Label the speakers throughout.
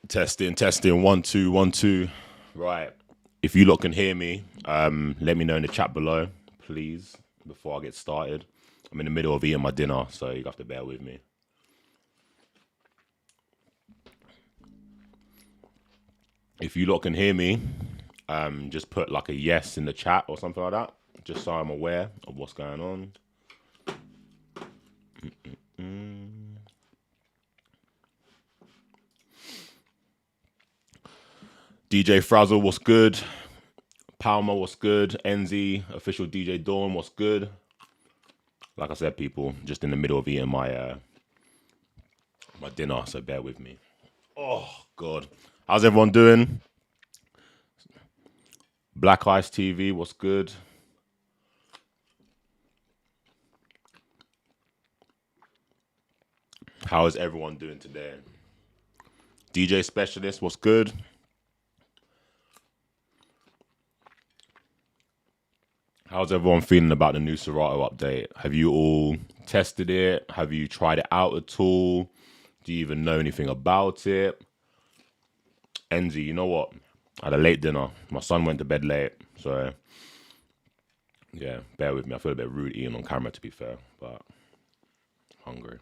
Speaker 1: Testing, testing, 1 2 1 2. Right. If you lot can hear me, let me know in the chat below, please, before I get started. I'm in the middle of eating my dinner, so you have to bear with me. If you lot can hear me, just put like a yes in the chat or something like that, just so I'm aware of what's going on. DJ Frazzle, what's good? Palmer, what's good? NZ, official DJ Dawn, what's good? Like I said, people, just in the middle of eating my my dinner, so bear with me. Oh, God. How's everyone doing? Black Ice TV, what's good? How is everyone doing today? DJ Specialist, what's good? How's everyone feeling about the new Serato update? Have you all tested it? Have you tried it out at all? Do you even know anything about it? Enzy, you know what? I had a late dinner. My son went to bed late, so yeah, bear with me. I feel a bit rude eating on camera, to be fair, but hungry.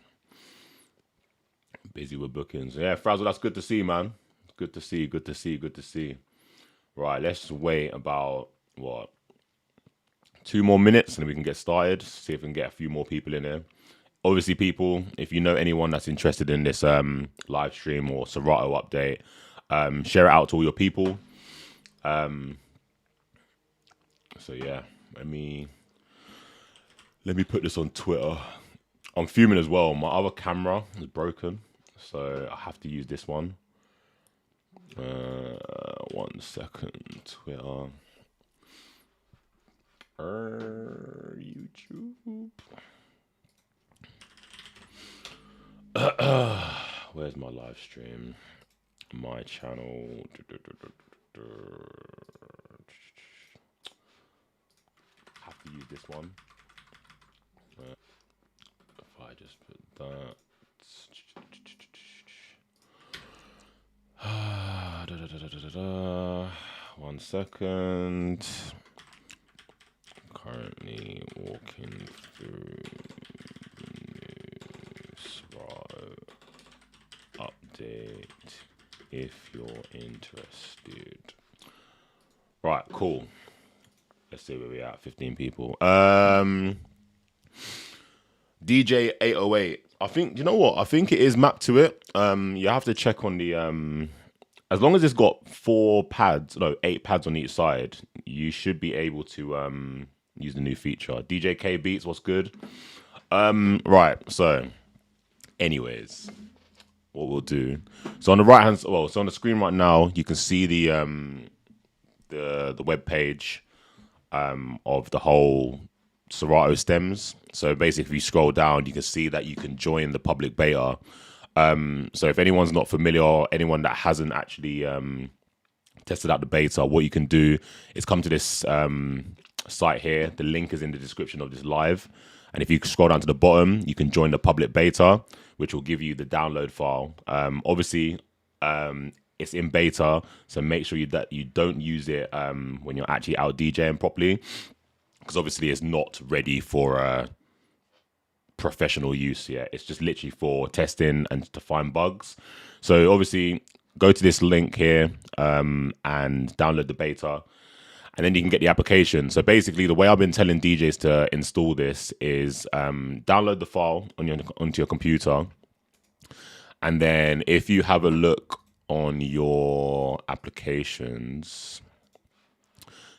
Speaker 1: Busy with bookings. Yeah, Frazzle, that's good to see, man. Good to see, good to see, good to see. Right, let's wait about, what, 2 more minutes and then we can get started. See if we can get a few more people in here. Obviously, people, if you know anyone that's interested in this live stream or Serato update, share it out to all your people. So yeah, let me put this on Twitter. I'm fuming as well. My other camera is broken, so I have to use this one. 1 second, Twitter. YouTube. Where's my live stream? My channel. Have to use this one. If I just put that. 1 second. Currently walking through the new Serato update if you're interested. Right, cool. Let's see where we're at. 15 people. DJ 808. I think, you know what? I think it is mapped to it. You have to check on the as long as it's got 8 pads on each side, you should be able to use the new feature. DJ K Beats, what's good? Right, so anyways, what we'll do. So on the right hand, so on the screen right now, you can see the web page of the whole Serato stems. So basically, if you scroll down, you can see that you can join the public beta. So if anyone's not familiar, or anyone that hasn't actually tested out the beta, what you can do is come to this site here. The link is in the description of this live. And if you scroll down to the bottom, you can join the public beta, which will give you the download file. Obviously, it's in beta, so make sure that you don't use it when you're actually out DJing properly. because obviously it's not ready for professional use yet. It's just literally for testing and to find bugs. So obviously go to this link here and download the beta, and then you can get the application. So basically the way I've been telling DJs to install this is download the file onto your computer, and then if you have a look on your applications,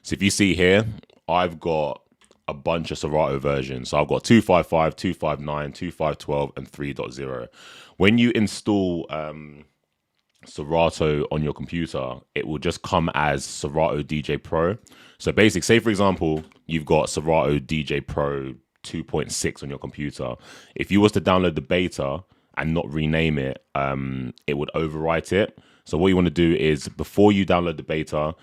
Speaker 1: so if you see here, I've got a bunch of Serato versions. So I've got 255, 259, 2512, and 3.0. When you install Serato on your computer, it will just come as Serato DJ Pro. So basically, say for example, you've got Serato DJ Pro 2.6 on your computer. If you was to download the beta and not rename it, it would overwrite it. So what you want to do is, before you download the beta,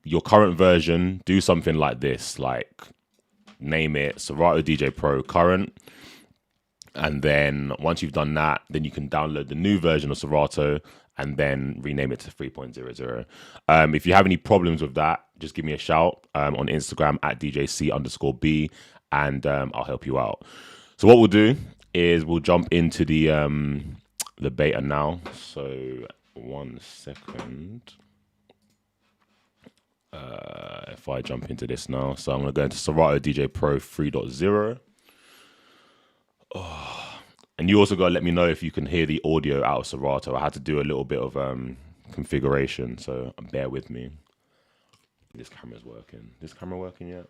Speaker 1: your current version, do something like this, like name it Serato DJ Pro current. And then once you've done that, then you can download the new version of Serato and then rename it to 3.0. If you have any problems with that, just give me a shout on Instagram at DJC_B, and I'll help you out. So what we'll do is we'll jump into the beta now. So 1 second. If I jump into this now, so I'm going to go into Serato DJ Pro 3.0. And you also got to let me know if you can hear the audio out of Serato. I had to do a little bit of configuration, so bear with me. This camera's working. This camera working yet?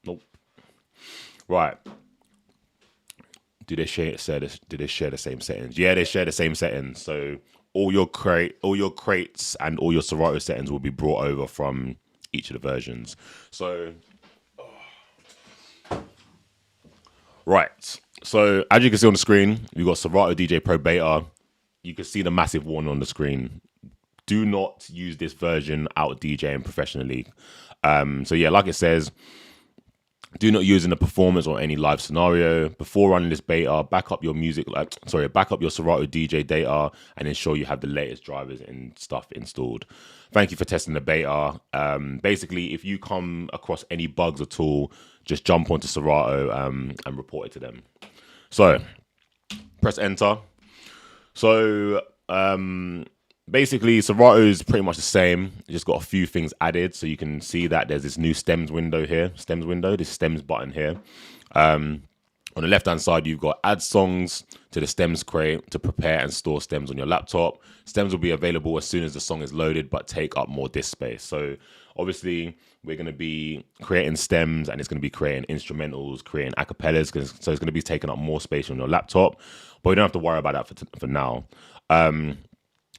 Speaker 1: Nope. Right. Do they share the same settings? Yeah, they share the same settings. So all your crates and all your Serato settings will be brought over from each of the versions. So right. So as you can see on the screen, we've got Serato DJ Pro Beta. You can see the massive warning on the screen. Do not use this version out DJing professionally. So yeah, like it says, do not use in a performance or any live scenario. Before running this beta, back up your Serato DJ data and ensure you have the latest drivers and stuff installed. Thank you for testing the beta. Basically, if you come across any bugs at all, just jump onto Serato and report it to them. So press enter. So basically, Serato is pretty much the same. It's just got a few things added. So you can see that there's this new stems window here. This stems button here. On the left-hand side, you've got add songs to the stems crate to prepare and store stems on your laptop. Stems will be available as soon as the song is loaded, but take up more disk space. So obviously, we're going to be creating stems, and it's going to be creating instrumentals, creating acapellas. So it's going to be taking up more space on your laptop, but we don't have to worry about that for now.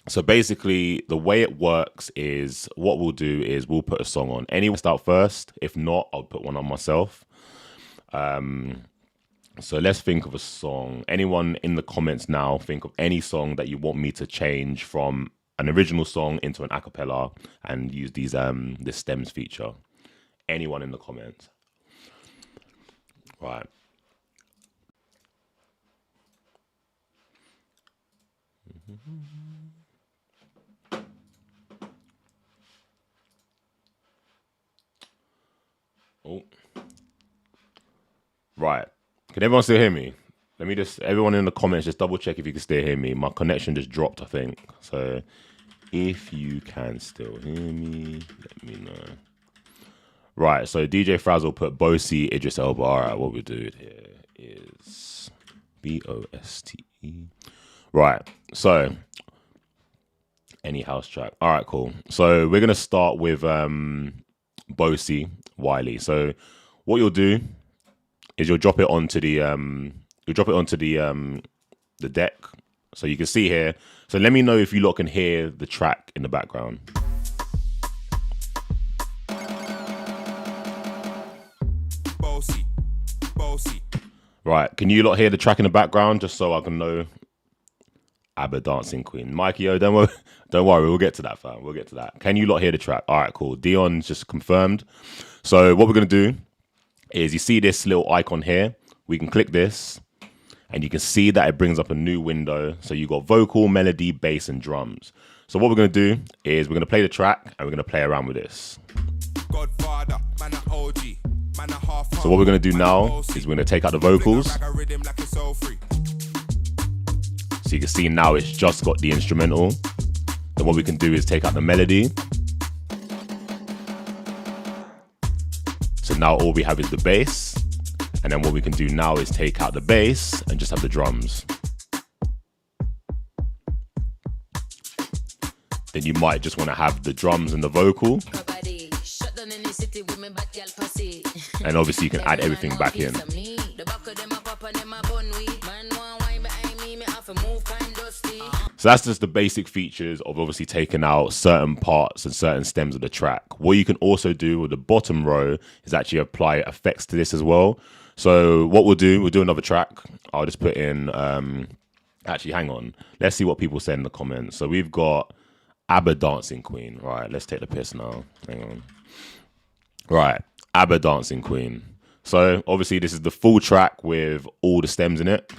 Speaker 1: So basically, the way it works is, what we'll do is we'll put a song on. Anyone start first? If not, I'll put one on myself. So let's think of a song. Anyone in the comments now, think of any song that you want me to change from an original song into an acapella and use these this stems feature. Anyone in the comments? Right. Oh. Right. Can everyone still hear me? Let me just, everyone in the comments, just double check if you can still hear me. My connection just dropped, I think. So if you can still hear me, let me know. Right, so DJ Frazzle put Bosie, Idris Elba. All right, what we do here is BOSTE. Right, so any house track. All right, cool. So we're going to start with Bosie, Wiley. So what you'll do is you'll drop it onto the the deck, so you can see here. So let me know if you lot can hear the track in the background. Bossy. Right, can you lot hear the track in the background, just so I can know? ABBA Dancing Queen. Mikey, yo, don't worry, we'll get to that, fam. We'll get to that. Can you lot hear the track? All right, cool. Dion's just confirmed. So what we're going to do is, you see this little icon here. We can click this, and you can see that it brings up a new window. So you got vocal, melody, bass, and drums. So what we're going to do is we're going to play the track, and we're going to play around with this. So what we're going to do now is we're going to take out the vocals. So you can see now it's just got the instrumental. Then what we can do is take out the melody. So now all we have is the bass. And then what we can do now is take out the bass and just have the drums. Then you might just want to have the drums and the vocal. And obviously you can add everything back in. So that's just the basic features of obviously taking out certain parts and certain stems of the track. What you can also do with the bottom row is actually apply effects to this as well. So what we'll do another track. I'll just put in, actually, hang on. Let's see what people say in the comments. So we've got ABBA Dancing Queen. Right, let's take the piss now. Hang on. Right, ABBA Dancing Queen. So obviously this is the full track with all the stems in it.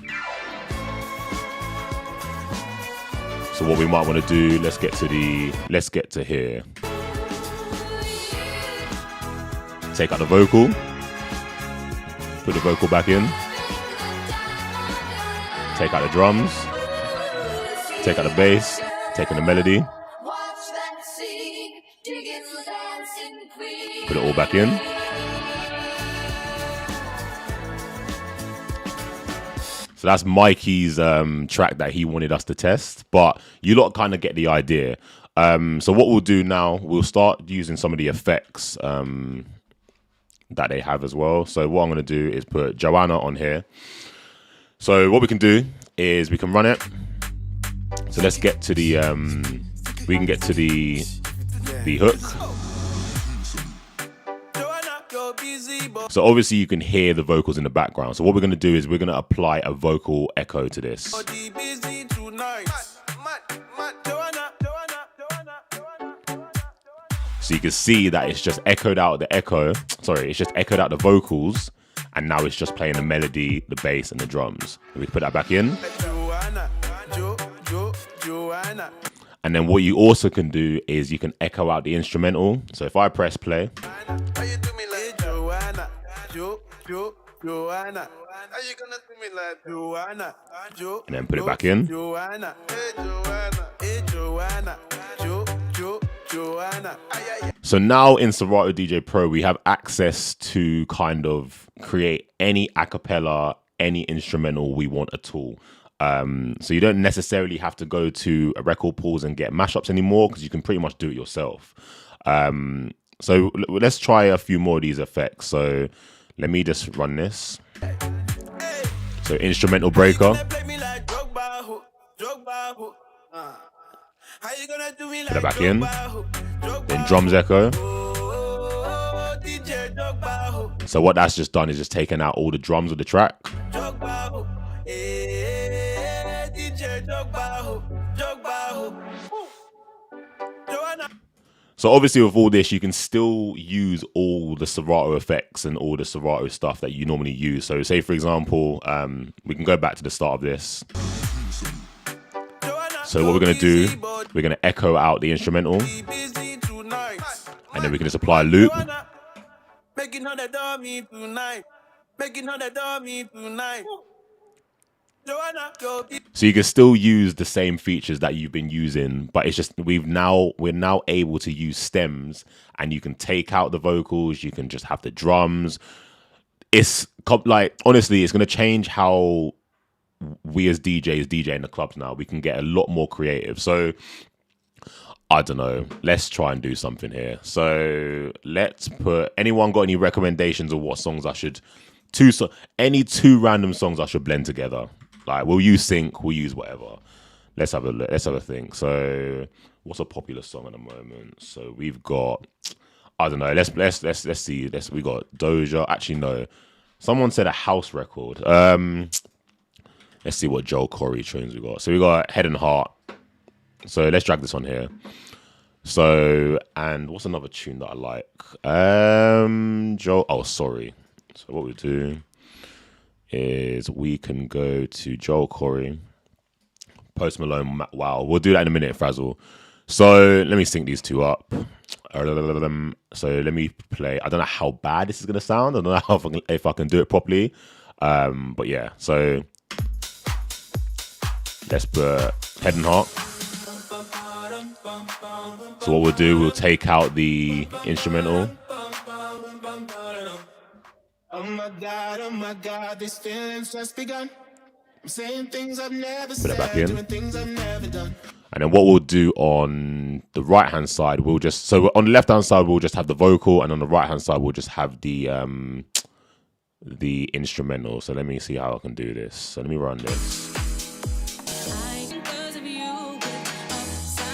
Speaker 1: So what we might want to do, let's get to here. Take out the vocal. Put the vocal back in. Take out the drums. Take out the bass. Take out the melody. Put it all back in. So that's Mikey's track that he wanted us to test, but you lot kind of get the idea. So what we'll do now, we'll start using some of the effects that they have as well. So what I'm going to do is put Joanna on here. So what we can do is we can run it. So let's get to the, we can get to the hook. So obviously you can hear the vocals in the background. So what we're going to do is we're going to apply a vocal echo to this. So you can see that it's just echoed out the echo. Sorry, it's just echoed out the vocals. And now it's just playing the melody, the bass, and the drums. We can put that back in. And then what you also can do is you can echo out the instrumental. So if I press play. And then put it back in. So now in Serato DJ Pro, we have access to kind of create any acapella, any instrumental we want at all. So you don't necessarily have to go to a record pools and get mashups anymore because you can pretty much do it yourself. So let's try a few more of these effects. So let me just run this. So instrumental breaker. Put it back in. Then drums echo. So what that's just done is just taken out all the drums of the track. So obviously with all this, you can still use all the Serato effects and all the Serato stuff that you normally use. So say, for example, we can go back to the start of this. So what we're going to do, we're going to echo out the instrumental. And then we can just apply a loop. So you can still use the same features that you've been using, but it's just we're now able to use stems, and you can take out the vocals, you can just have the drums. It's like, honestly, it's going to change how we as DJs DJ in the clubs now. We can get a lot more creative. So I don't know, let's try and do something here. So let's put, anyone got any recommendations of what songs I should, any two random songs I should blend together? Like, we'll use sync, we'll use whatever. Let's have a look. Let's have a think. So, what's a popular song at the moment? So we've got, I don't know. Let's see. We got Doja. Actually, no. Someone said a house record. Let's see what Joel Corey tunes we got. So we got Head and Heart. So let's drag this on here. So, and what's another tune that I like? Joel. Oh, sorry. So what we do is we can go to Joel Corey, Post Malone. Wow, we'll do that in a minute, Frazzle. So let me sync these two up. So let me play. I don't know how bad this is gonna sound. I don't know how if I can do it properly. But yeah, so let's put head and heart. So what we'll do, we'll take out the instrumental. Oh my God, this feeling's just begun. I'm saying things I've never said, put it back in. Doing things I've never done. And then what we'll do on the right hand side, we'll just, so on the left hand side we'll just have the vocal, and on the right hand side we'll just have the instrumental. So let me see how I can do this. So let me run this.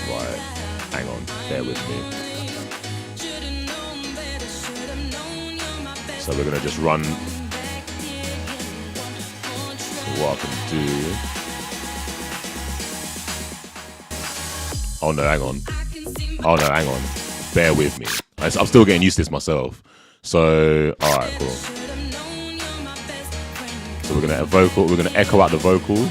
Speaker 1: Right, hang on, bear with me. So we're gonna just run. So what I can do. Oh no, hang on. Oh no, hang on. Bear with me. I'm still getting used to this myself. So, all right, cool. So we're gonna vocal. We're gonna echo out the vocal.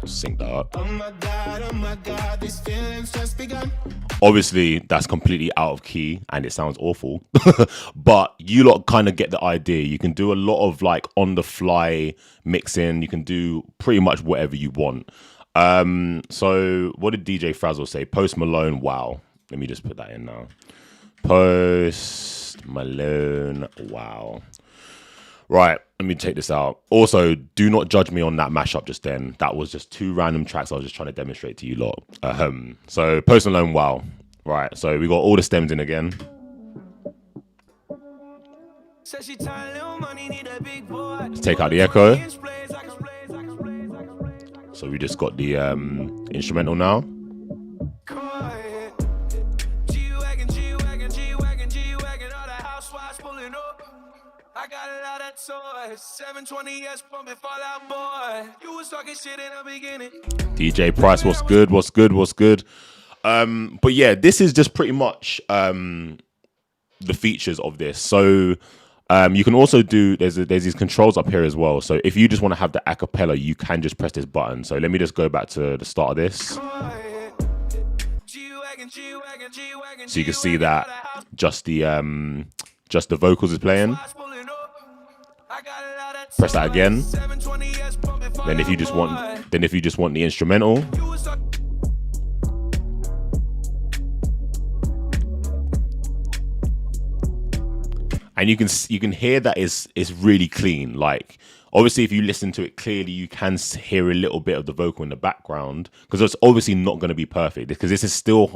Speaker 1: Sync that up. Oh my God, this feeling's just begun. Obviously, that's completely out of key and it sounds awful. But you lot kind of get the idea. You can do a lot of like on the fly mixing. You can do pretty much whatever you want. So what did DJ Frazzle say? Post Malone, wow. Let me just put that in now. Post Malone, wow. Right, let me take this out. Also, do not judge me on that mashup just then. That was just two random tracks I was just trying to demonstrate to you lot. So, Post Malone, wow. Right, so we got all the stems in again. Let's take out the echo. So we just got the instrumental now. I got a lot of toys, 720S pumping Fallout Boy. You was talking shit in the beginning. DJ Price, what's good? What's good? What's good? But yeah, this is just pretty much the features of this. So you can also do there's these controls up here as well. So if you just want to have the acapella, you can just press this button. So let me just go back to the start of this. So you can see that just the vocals is playing. Press that again. Then if you just want the instrumental. And you can hear that it's really clean. Like obviously if you listen to it clearly, you can hear a little bit of the vocal in the background because it's obviously not going to be perfect because this is still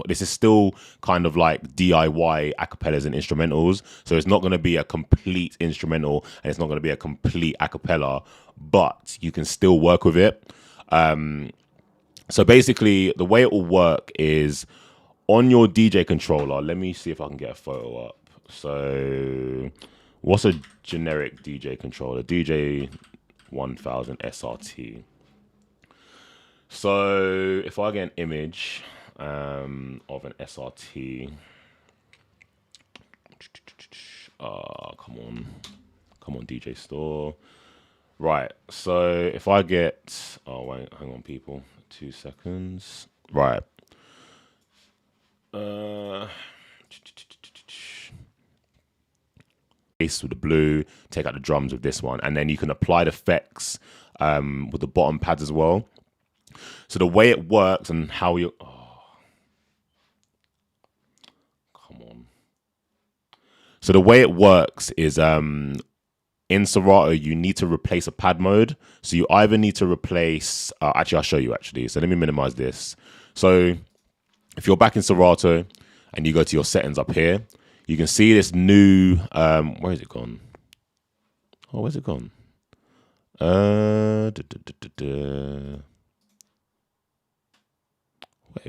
Speaker 1: kind of like DIY acapellas and instrumentals. So it's not going to be a complete instrumental and it's not going to be a complete acapella, but you can still work with it. So basically the way it will work is on your DJ controller. Let me see if I can get a photo up. So what's a generic DJ controller? DJ 1000 SRT. So if I get an image of an SRT, come on DJ Store. Right, so if I get, oh wait, hang on people, 2 seconds. Right. Bass with the blue, take out the drums with this one, and then you can apply the effects with the bottom pads as well. So the way it works and how you, So the way it works is in Serato you need to replace a pad mode. So you either need to replace, actually I'll show you actually. So let me minimize this. So if you're back in Serato and you go to your settings up here, you can see this new, where is it gone? Oh, where's it gone? Wait,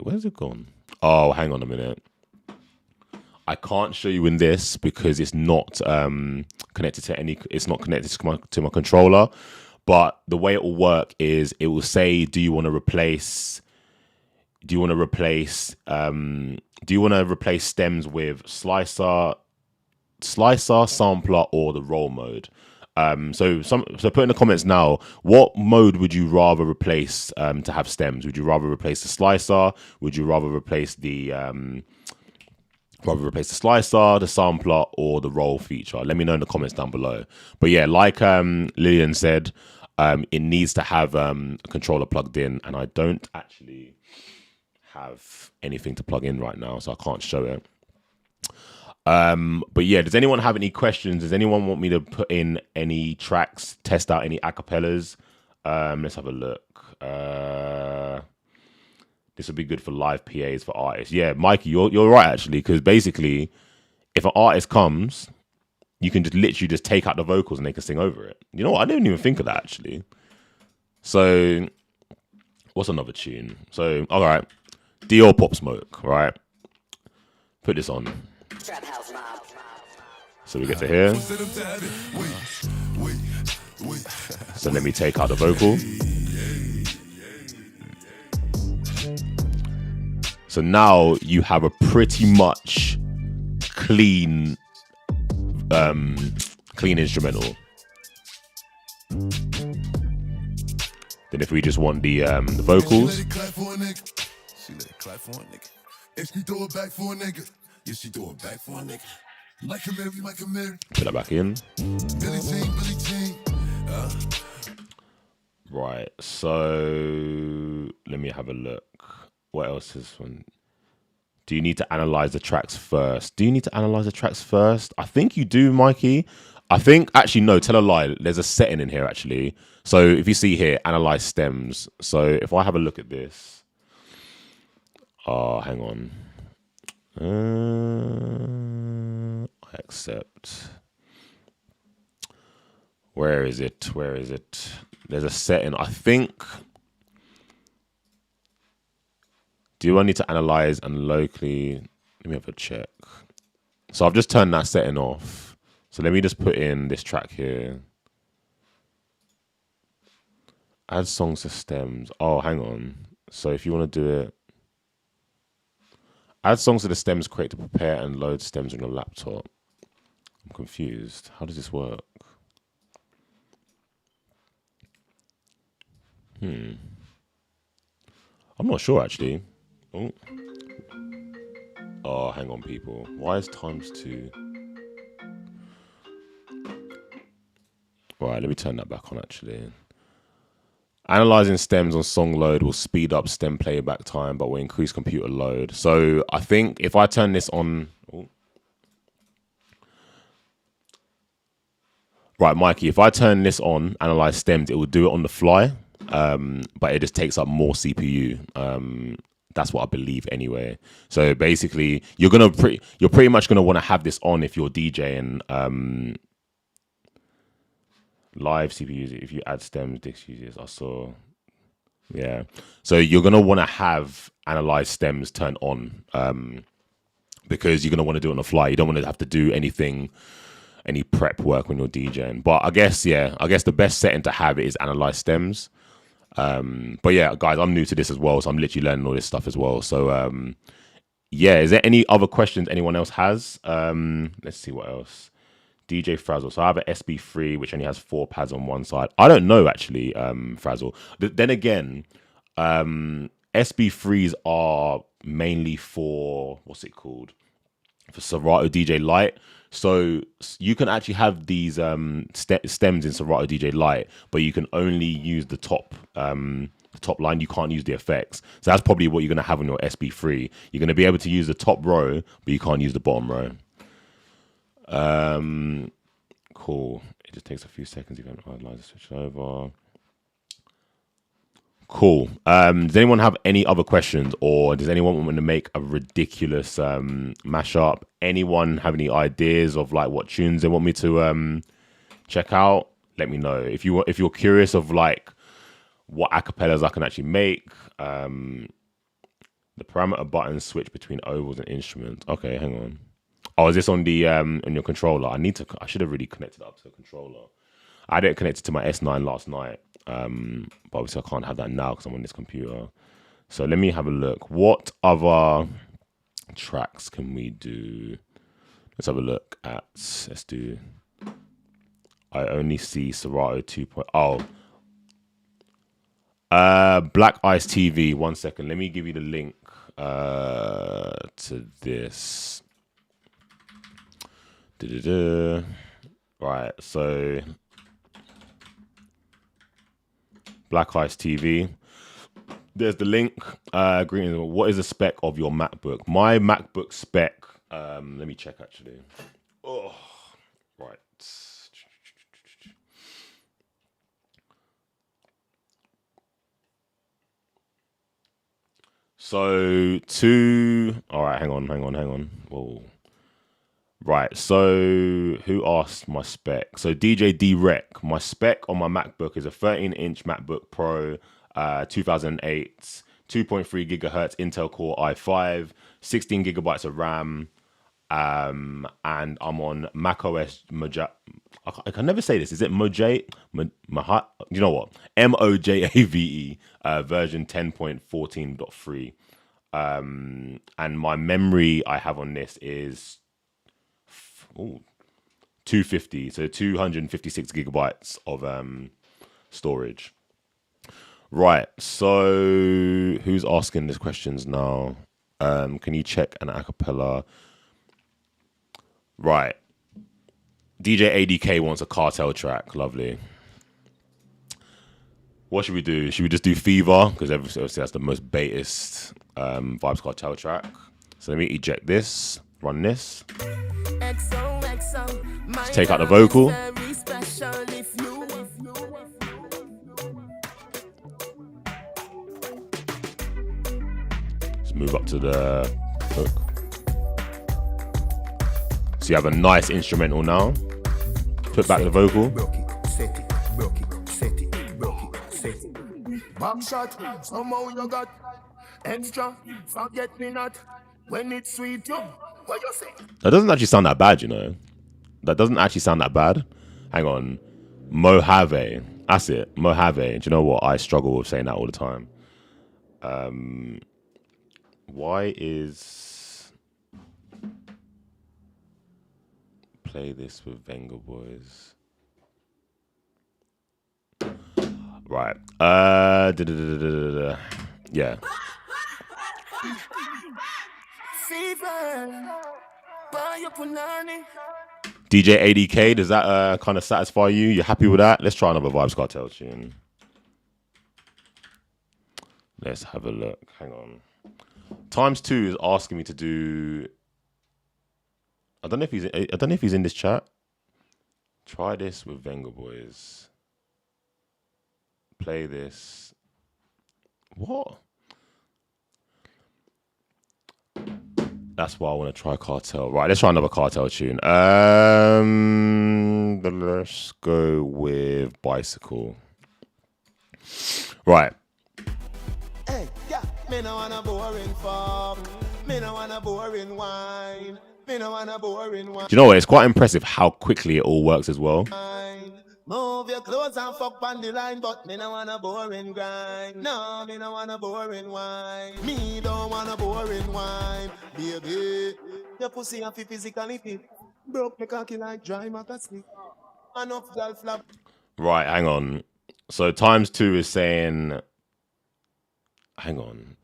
Speaker 1: where's it gone? Oh, hang on a minute. I can't show you in this because it's not connected to it's not connected to my controller. But the way it will work is it will say, do you want to replace stems with slicer, slicer, sampler, or the roll mode. So put in the comments now, what mode would you rather replace to have stems? Would you rather replace the slicer? Would you rather replace the slicer, the sampler, or the roll feature? Let me know in the comments down below. But yeah, like Lillian said, it needs to have a controller plugged in, and I don't actually have anything to plug in right now, so I can't show it. But yeah, does anyone have any questions? Does anyone want me to put in any tracks, test out any acapellas? Let's have a look. This would be good for live PAs for artists. Yeah, Mikey, you're right actually, because basically, if an artist comes, you can just literally just take out the vocals and they can sing over it. You know what? I didn't even think of that actually. So, what's another tune? So, all right, Dior Pop Smoke. Right, put this on. So we get to here. So let me take out the vocal. So now you have a pretty much clean instrumental. Then if we just want the vocals. Put that back in. Right, so let me have a look. What else is one? Do you need to analyze the tracks first? I think you do, Mikey. I think, actually, no, tell a lie. There's a setting in here, actually. So if you see here, analyze stems. So if I have a look at this. Hang on. I accept. Where is it? There's a setting. I think. Do I need to analyze and locally? Let me have a check. So I've just turned that setting off. So let me just put in this track here. Add songs to stems. Oh, hang on. So if you want to do it. Add songs to the stems crate to prepare and load stems on your laptop. I'm confused. How does this work? I'm not sure, actually. Oh, hang on, people. Why is ×2? Right, let me turn that back on, actually. Analyzing stems on song load will speed up stem playback time, but will increase computer load. So I think if I turn this on... Right, Mikey, if I turn this on, analyze stems, it will do it on the fly, but it just takes up more CPU. That's what I believe anyway. So basically, you're pretty much gonna want to have this on if you're DJing live CPU. If you add stems, Dix uses. I saw. Yeah. So you're gonna want to have analyze stems turned on because you're gonna want to do it on the fly. You don't want to have to do any prep work when you're DJing. But I guess the best setting to have is analyze stems. But yeah, guys, I'm new to this as well, so I'm literally learning all this stuff as well. So yeah, is there any other questions anyone else has? Let's see what else. DJ Frazzle. So I have an SB3 which only has 4 pads on one side. I don't know actually, Frazzle. Then again, SB3s are mainly for what's it called? For Serato DJ Lite. So you can actually have these stems in Serato DJ Lite, but you can only use the top line. You can't use the effects. So that's probably what you're going to have on your SB3. You're going to be able to use the top row, but you can't use the bottom row. Cool. It just takes a few seconds. You can analyze the switch over. Cool. Does anyone have any other questions, or does anyone want me to make a ridiculous mashup? Anyone have any ideas of like what tunes they want me to check out? Let me know. If you're curious of like what acapellas I can actually make, the parameter buttons switch between ovals and instruments. Okay, hang on. Oh, is this on the on your controller? I should have really connected it up to the controller. I didn't connect it to my S9 last night. But obviously I can't have that now because I'm on this computer. So let me have a look. What other tracks can we do? Let's have a look at. Let's do. I only see Serato 2.0. Black Ice TV. 1 second. Let me give you the link to this. Right. So Black Ice TV. There's the link. Greetings. What is the spec of your MacBook? My MacBook spec. Let me check actually. Oh, right. So all right, hang on. Whoa. Right, so who asked my spec? So DJ D-Rec, my spec on my MacBook is a 13-inch MacBook Pro, 2008, 2.3 gigahertz Intel Core i5, 16 gigabytes of RAM, and I'm on macOS Mojave. I can never say this. Is it Mojave? You know what? Mojave version 10.14.3. And my memory I have on this is 250, so 256 gigabytes of storage. Right, so who's asking these questions now? Can you check an acapella? Right. DJ ADK wants a cartel track. Lovely. What should we do? Should we just do Fever? Because obviously that's the most baitest Vibes Cartel track. So let me eject this, run this. Let's take out the vocal. Let's move up to the hook. So you have a nice instrumental now. Put back the vocal.
Speaker 2: Back shot, somehow you got extra. Forget me not when it's sweet. Yo, what you say?
Speaker 1: That doesn't actually sound that bad, you know. That doesn't actually sound that bad. Hang on. Mojave. That's it. Mojave. Do you know what? I struggle with saying that all the time. Why is... Play this with Venga Boys. Right. Yeah. DJ ADK, does that kind of satisfy you? You happy with that? Let's try another Vibes Cartel tune. Let's have a look. Hang on. Times2 is asking me to do. I don't know if he's in this chat. Try this with Venga Boys. Play this. What? That's why I want to try Cartel. Right, let's try another Cartel tune. Let's go with Bicycle. Right.
Speaker 2: Hey, yeah, me no want a boring fuck. Me no want a boring wine. Me no want a boring wine.
Speaker 1: Do you know what? It's quite impressive how quickly it all works as well.
Speaker 2: Move your clothes and fuck on the line, but me no want a boring grind. No, me no want a boring wine. Me don't want a boring wine. Baby, your pussy and physically fit. Broke me cocky like dry magazine. Enough girl flap.
Speaker 1: Right, hang on. So Times2 is saying... Hang on.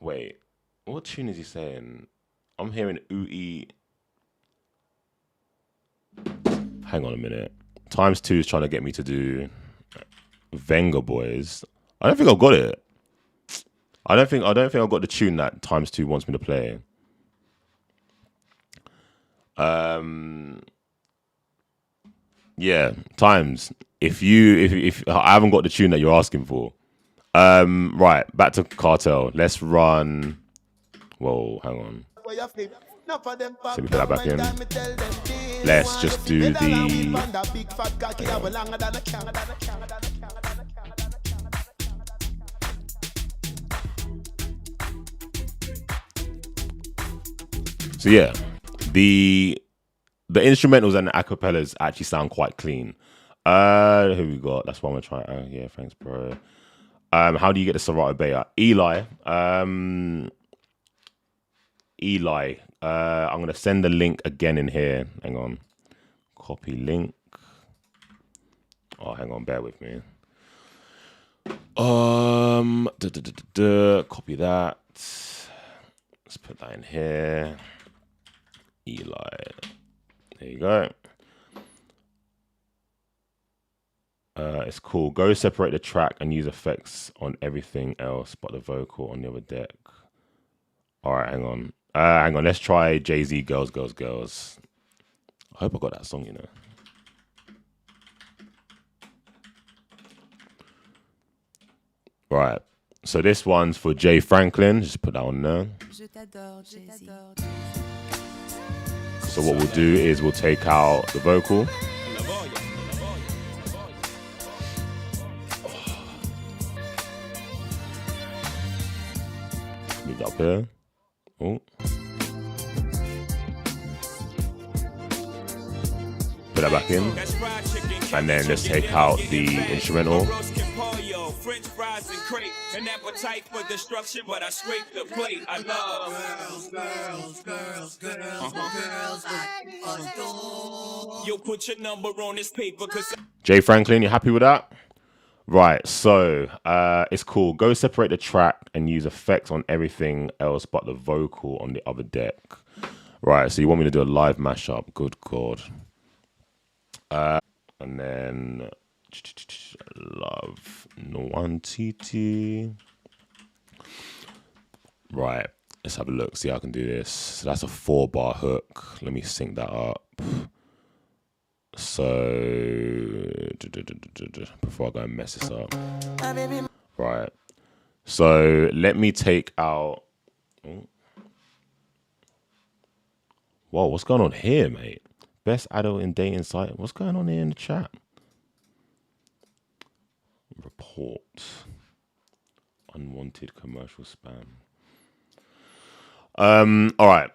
Speaker 1: Wait. What tune is he saying? I'm hearing ooey. Hang on a minute. Times2 is trying to get me to do Venga Boys. I don't think I've got it. I don't think I've got the tune that Times2 wants me to play. Yeah, Times. If I haven't got the tune that you're asking for. Right, back to Cartel. Let's run. Whoa, hang on. So we put that back in. Let's just do the... So yeah, the instrumentals and the acapellas actually sound quite clean. Who we got? That's what I'm gonna try. Yeah, thanks, bro. How do you get the Serato beta? Eli. I'm gonna send the link again in here. Hang on. Copy link. Oh, hang on, bear with me. Copy that. Let's put that in here. Eli. There you go. It's cool. Go separate the track and use effects on everything else but the vocal on the other deck. All right, hang on. Hang on. Let's try Jay-Z, Girls, Girls, Girls. I hope I got that song, you know. Right. So this one's for Jay Franklin. Just put that on there. So what we'll do is we'll take out the vocal. Leave that up here. Oh. Put that back in. And then let's take out the instrumental. French fries and crepe, an appetite for destruction, but I scrape the plate. I love girls. You'll put your number on this paper, cause Jay Franklin, you happy with that? Right, so it's cool. Go separate the track and use effects on everything else but the vocal on the other deck. Right, so you want me to do a live mashup? Good God. And then love no one TT. Right, let's have a look, see how I can do this. So that's a 4-bar hook. Let me sync that up. So before I go and mess this up. Right. So let me take out. Oh. Whoa, what's going on here, mate? Best adult in dating site. What's going on here in the chat? Report. Unwanted commercial spam. All right.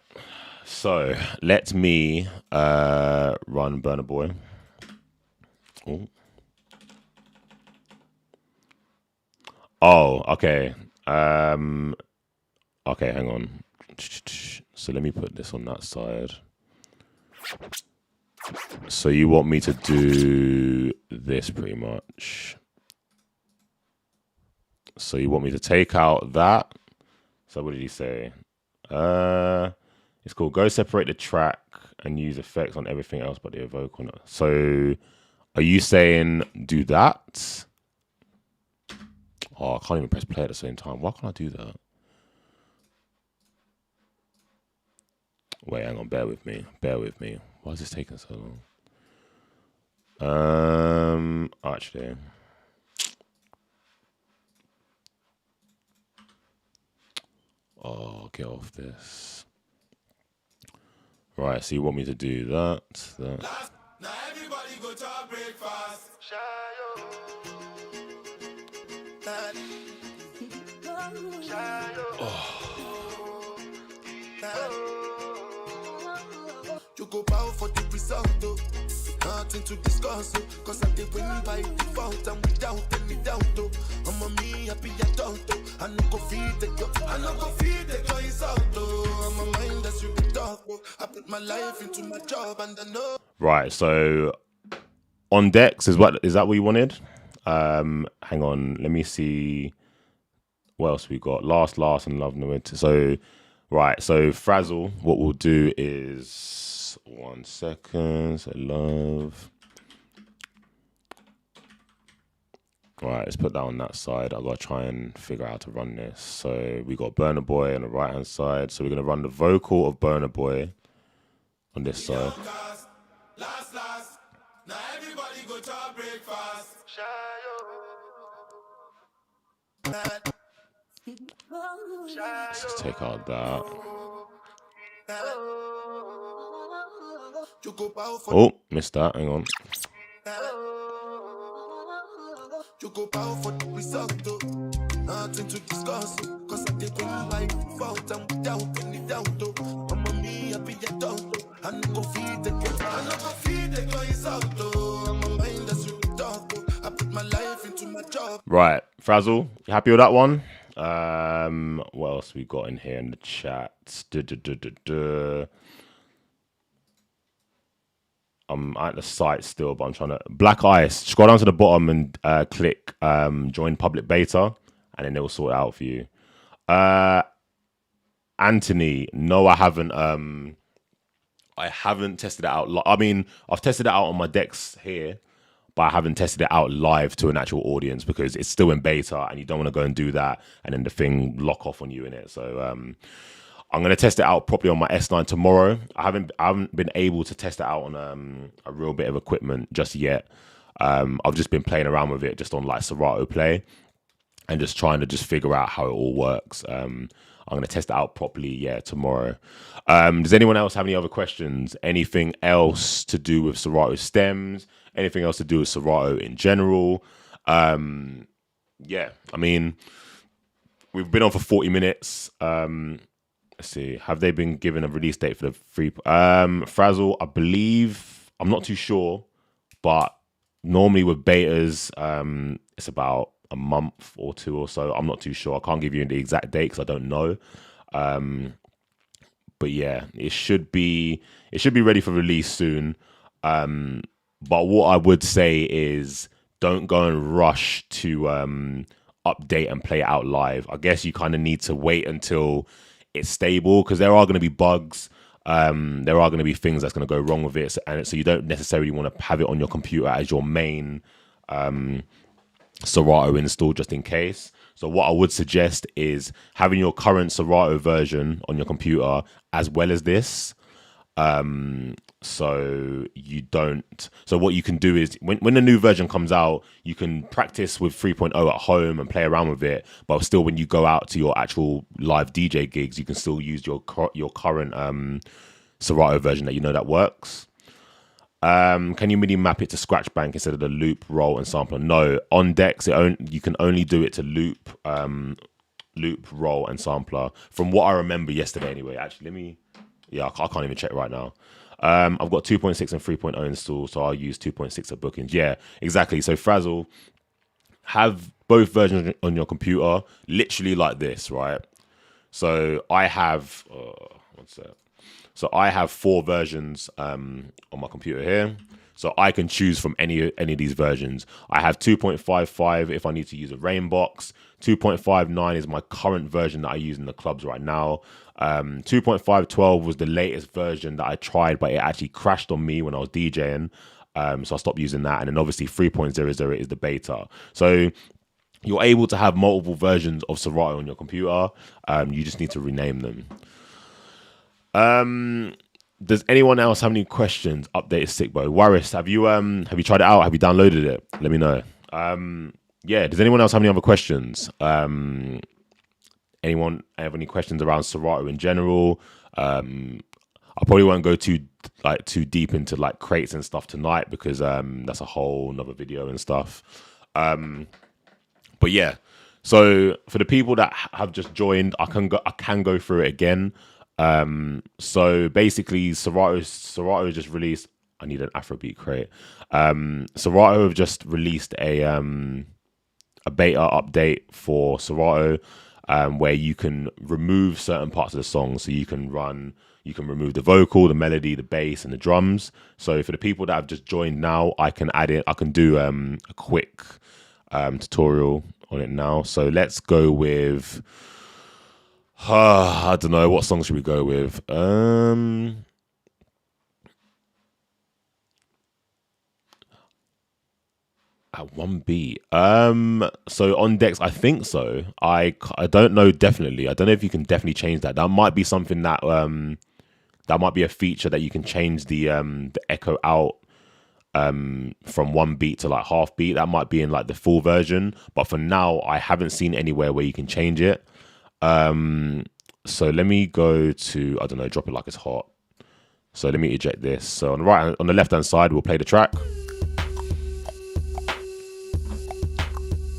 Speaker 1: So let me run Burna Boy. Oh, okay. Okay, hang on. So let me put this on that side. So you want me to do this pretty much. So you want me to take out that. So what did he say? It's called Go Separate the Track and use effects on everything else but the vocal. So are you saying do that? Oh, I can't even press play at the same time. Why can't I do that? Wait, hang on. Bear with me. Bear with me. Why is this taking so long? Actually. Oh, get off this. Right, so you want me to do that. Now everybody go to breakfast. You go bow for the result, nothing to discuss, cause I did win by default and without any doubt, I'm a me happy adult, I no go feed the girl, I no go feed the guys out, I'm a mind that's you the dog, I put my life into my job and I know. Right, so on decks is that what you wanted? Hang on, let me see what else we got. Last and Love No Winter. So right, so Frazzle, what we'll do is 1 second. So Love. All right, let's put that on that side. I've got to try and figure out how to run this. So we got Burna Boy on the right hand side. So we're gonna run the vocal of Burna Boy on this side. Last. Now everybody go to breakfast. Let's just take out that. Oh, missed that. Hang on. You go bow for the result, nothing to discuss, cause I did win by default and without any doubt, I'm a me happy adult, I no go feed the girl, I no go feed the guys out, I'm a mind that's you talk, I put my life into my job. Right, Frazzle, you happy with that one? What else we got in here in the chat? I'm at the site still, but I'm trying to... Black Ice, scroll down to the bottom and click join public beta, and then they'll sort it out for you. Anthony, no, I haven't tested it out. I mean, I've tested it out on my decks here, but I haven't tested it out live to an actual audience because it's still in beta, and you don't want to go and do that and then the thing lock off on you in it. So I'm going to test it out properly on my S9 tomorrow. I haven't been able to test it out on a real bit of equipment just yet. I've just been playing around with it just on like Serato Play and just trying to just figure out how it all works. I'm going to test it out properly, tomorrow. Does anyone else have any other questions? Anything else to do with Serato stems? Anything else to do with Serato in general? I mean, we've been on for 40 minutes. Let's see. Have they been given a release date for the free? Frazzle, I believe. I'm not too sure, but normally with betas, it's about a month or two or so. I'm not too sure. I can't give you the exact date because I don't know. But yeah, it should be ready for release soon. But what I would say is don't go and rush to update and play it out live. I guess you kind of need to wait until it's stable because there are going to be bugs. There are going to be things that's going to go wrong with it. So you don't necessarily want to have it on your computer as your main Serato install just in case. So what I would suggest is having your current Serato version on your computer as well as this. So what you can do is when the new version comes out, you can practice with 3.0 at home and play around with it. But still, when you go out to your actual live DJ gigs, you can still use your current Serato version that you know that works. Can you MIDI map it to Scratch Bank instead of the loop, roll, and sampler? No, on decks you can only do it to loop, roll, and sampler. From what I remember yesterday, anyway. Actually, I can't even check right now. I've got 2.6 and 3.0 installed, so I'll use 2.6 at bookings. Yeah, exactly. So Frazzle, have both versions on your computer, literally like this, right? So I have, So I have 4 versions on my computer here. So I can choose from any of these versions. I have 2.55 if I need to use a Rainbox. 2.59 is my current version that I use in the clubs right now. 2.512 was the latest version that I tried, but it actually crashed on me when I was DJing. So I stopped using that. And then obviously 3.00 is the beta. So you're able to have multiple versions of Serato on your computer. You just need to rename them. Does anyone else have any questions? Update is sick, bro. Waris, have you tried it out? Have you downloaded it? Let me know. Does anyone else have any other questions? Anyone have any questions around Serato in general? I probably won't go too deep into like crates and stuff tonight because that's a whole nother video and stuff. But yeah, so for the people that have just joined, I can go through it again. So basically Serato just released, I need an Afrobeat crate. Serato have just released a beta update for Serato, where you can remove certain parts of the song. So you can remove the vocal, the melody, the bass, and the drums. So for the people that have just joined now, I can do a quick tutorial on it now. So let's go with, I don't know, what song should we go with? At one beat. So on decks, I think so. I don't know definitely. I don't know if you can definitely change that. That might be something that that might be a feature that you can change the echo out from one beat to like half beat. That might be in like the full version. But for now, I haven't seen anywhere where you can change it. So let me go to, I don't know, drop it like it's hot. So let me eject this. So on the left hand side, we'll play the track.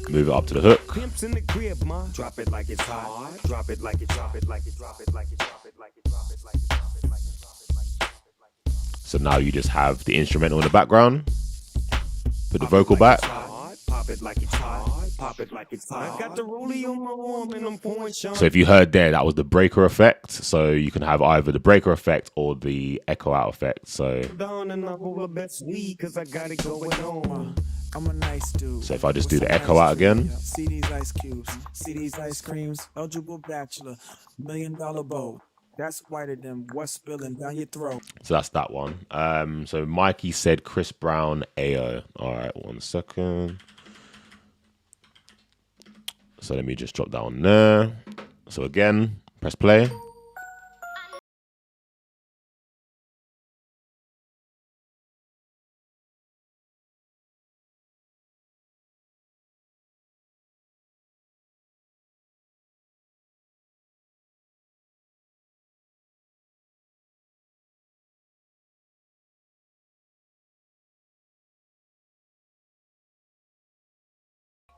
Speaker 1: Move it up to the hook.
Speaker 3: Pimps in the crib, ma. Drop it like it's hot. Drop it like it, drop it like it, drop it like it, drop it like it, drop it like it, drop it like it, drop it like it, drop it like it.
Speaker 1: So now you just have the instrumental in the background. Put the vocal back.
Speaker 3: Pop it like it's hot. Pop it like it's hot. I got the rollie on my arm and I'm pouring Sean.
Speaker 1: So if you heard there, that was the breaker effect. So you can have either the breaker effect or the echo out effect. So
Speaker 3: Down and I'll go best weed cause I got it going on. I'm a nice dude.
Speaker 1: So if I just do the echo out again.
Speaker 3: See these ice cubes, see these ice creams, eligible bachelor, $1 million bow. That's whiter than what's spilling down your throat.
Speaker 1: So that's that one. So Mikey said Chris Brown AO. All right, 1 second. So let me just drop that on there. So again, press play.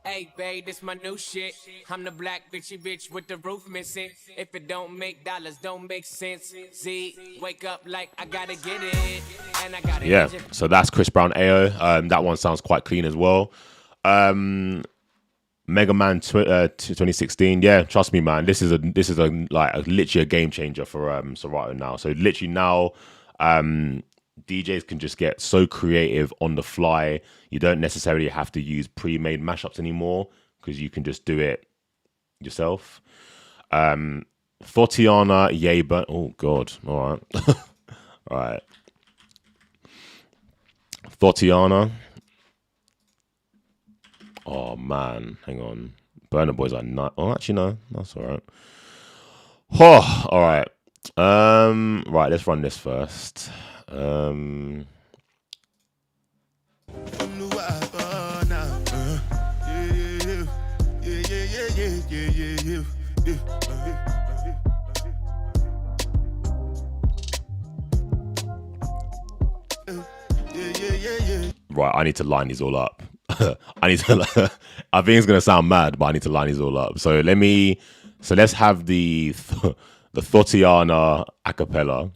Speaker 4: Hey, babe, this my new shit. I'm the black bitchy bitch with the roof missing. If it don't make dollars, don't make sense. Z, wake up like I gotta get it. And I gotta
Speaker 1: Yeah,
Speaker 4: get it.
Speaker 1: so that's Chris Brown AO. That one sounds quite clean as well. Mega Man 2016. Yeah, trust me, man. This is literally a game changer for Serato now. So literally now, DJs can just get so creative on the fly. You don't necessarily have to use pre-made mashups anymore because you can just do it yourself. Thotiana, yay, but oh god, all right, all right. Thotiana. Oh man, hang on. Burner Boys are not. Oh, actually no, that's all right. Oh, all right. Right, let's run this first. Right, I need to line these all up. I need to. I think it's gonna sound mad, but I need to line these all up. So let's have the Thotiana acapella.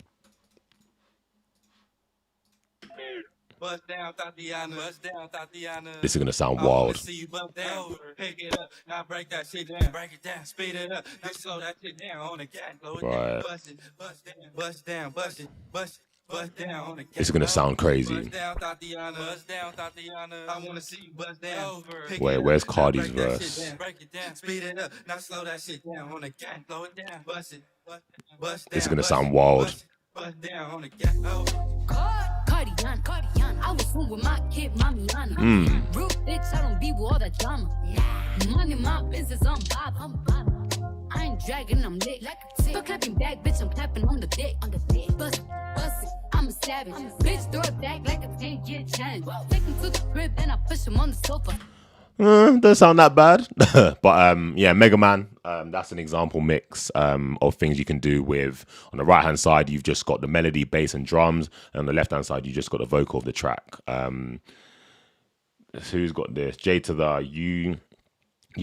Speaker 5: Bust down, Tatiana. Bust down, Tatiana.
Speaker 1: This is gonna sound wild.
Speaker 5: See you bump down, pick it up, now break that shit down, break it down, speed it up, now slow that shit down on the cat, slow it
Speaker 1: Right.
Speaker 5: down, bust it, bust down, bust down, bust it, bust down on the cat.
Speaker 1: This is gonna sound crazy.
Speaker 5: Bust down, Tatiana. Bust down, Tatiana. I wanna see you bust down. Pick
Speaker 1: Wait,
Speaker 5: it up,
Speaker 1: where's
Speaker 5: now
Speaker 1: Cardi's
Speaker 5: break that
Speaker 1: verse?
Speaker 5: shit down, break it down, speed it up, now slow that shit down on the cat, slow it down, bust it, bust down.
Speaker 1: This is gonna
Speaker 5: bust
Speaker 1: sound
Speaker 5: it,
Speaker 1: wild.
Speaker 5: Bust down on the cat.
Speaker 6: Cardian, I was home with my kid, Mamiana. Real bitch, I don't be with all that drama. Money, my business, I'm Bob. I ain't dragging, I'm lit like a tick. Still clapping back, bitch, I'm clapping on the dick. Bust it, I'm a savage. Bitch, throw it back like a 10-year challenge. Take him to the crib and I push him on the sofa.
Speaker 1: Don't sound that bad. But yeah, Mega Man, that's an example mix of things you can do with, on the right hand side you've just got the melody, bass and drums, and on the left hand side you just got the vocal of the track. Who's got this? J to the you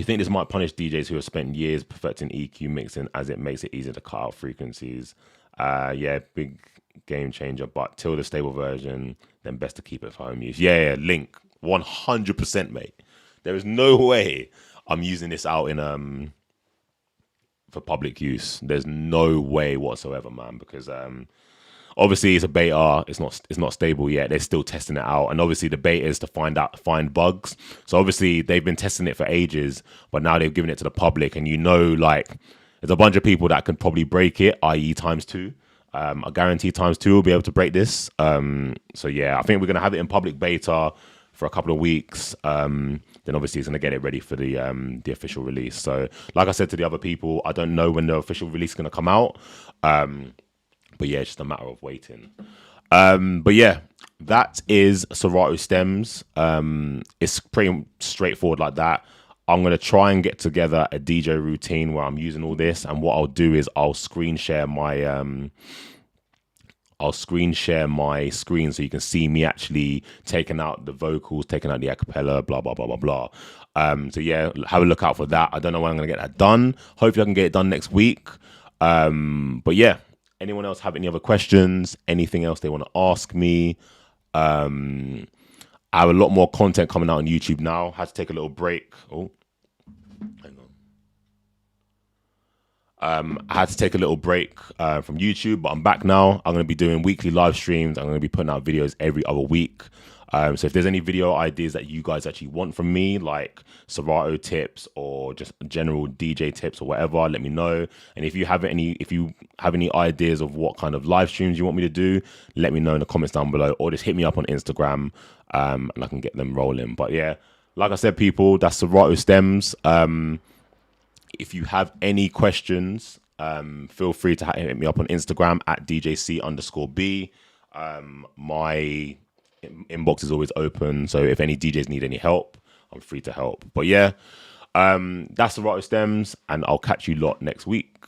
Speaker 1: think this might punish DJs who have spent years perfecting EQ mixing as it makes it easier to cut out frequencies? Yeah, big game changer, but till the stable version, then best to keep it for home use. Yeah, Link, 100%, mate. There is no way I'm using this out in for public use. There's no way whatsoever, man, because obviously it's a beta. It's not stable yet. They're still testing it out, and obviously the beta is to find bugs. So obviously they've been testing it for ages, but now they've given it to the public, and like there's a bunch of people that can probably break it, i.e. ×2. I guarantee ×2 will be able to break this. So yeah, I think we're gonna have it in public beta for a couple of weeks. Then obviously it's going to get it ready for the official release. So like I said to the other people, I don't know when the official release is going to come out. But yeah, it's just a matter of waiting. But yeah, that is Serato Stems. It's pretty straightforward like that. I'm going to try and get together a DJ routine where I'm using all this. And what I'll do is I'll screen share my screen so you can see me actually taking out the vocals, taking out the acapella, blah, blah, blah, blah, blah. So yeah, have a look out for that. I don't know when I'm going to get that done. Hopefully I can get it done next week. But yeah, anyone else have any other questions? Anything else they want to ask me? I have a lot more content coming out on YouTube now. Had to take a little break. Oh, Hang on. I had to take a little break from YouTube, but I'm back now. I'm going to be doing weekly live streams. I'm going to be putting out videos every other week. So if there's any video ideas that you guys actually want from me, like Serato tips or just general DJ tips or whatever, let me know. And if you have any ideas of what kind of live streams you want me to do, let me know in the comments down below, or just hit me up on Instagram, and I can get them rolling. But yeah, like I said, people, that's Serato Stems. If you have any questions, feel free to hit me up on Instagram at DJC_B. My inbox is always open, so if any DJs need any help, I'm free to help. But yeah, that's Serato Stems, and I'll catch you lot next week.